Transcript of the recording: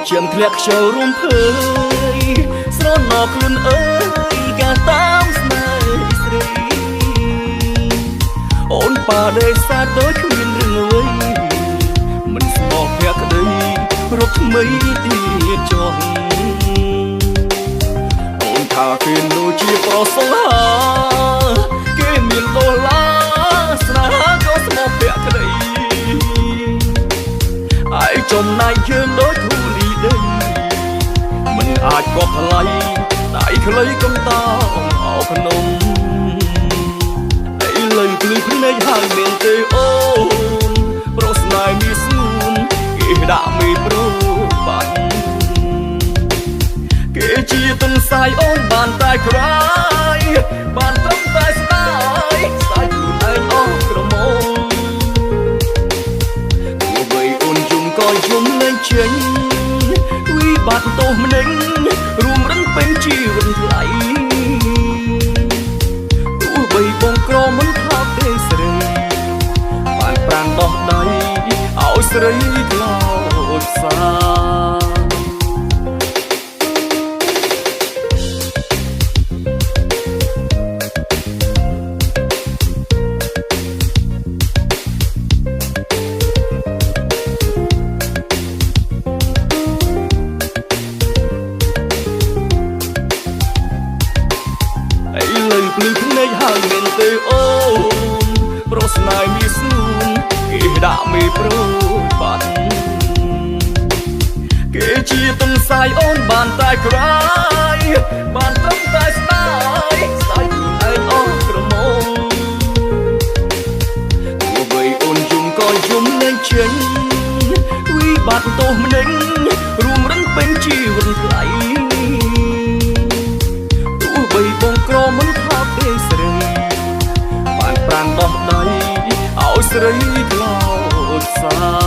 ជាងធ្លាក់ចូលរួមភើយស្រណោខ្លួនអើយកាតាមស្នេហ៍ស្រីអូនប៉ាដេសាដូចគ្មានរឿងអ្វីមិនស្មោះភក្តីរកថ្មីទៀតចុះអូនថាគេនោះជាប្រុសសង្ហាគេមានដុល្លារស្នេហាក៏ស្មោះភក្តីឯចំណែកយើងដូចធូលីដីមិនអាចកោះថ្លៃដៃខ្លីកំតោអោភ្នំឥឡូវភ្លឺភ្នែកហើយមានទេអូនប្រុសស្នេហ៍មានស្ងួនគេដាក់មេប្រូបាត់គេជាទុនសាយអូនបានតែក្រៃបានត្រឹមតែស្ដាយស្ដាយខ្លួនឯងអស់ក្រមុំទោះបីអូនយំក៏យំលែងចេញវិបត្តិទោសម្នេញរួមរឹងពេញជីវិតថ្លៃទោះបីបងក្រមិនថោកទេស្រីបានប្រានដោះដៃឲ្យស្រីខ្លោចសាភ្លឺភ្នែកហើយមានទេអូនប្រុសស្នេហ៍មានស្ងួនគេដាក់មេប្រូបាត់គេជាទុនសាយអូនបានតែក្រៃបានត្រឹមតែស្ដាយស្ដាយខ្លួនឯងអស់ក្រមុំទោះបីអូនយំក៏យំលែងចេញវិបត្តិទោសម្នេញរួមរឹងពេញជីវិតថ្លៃទោះបីបងក្រមិនថោកទេស្រីបានប្រានដោះដៃឲ្យស្រីខ្លោចសា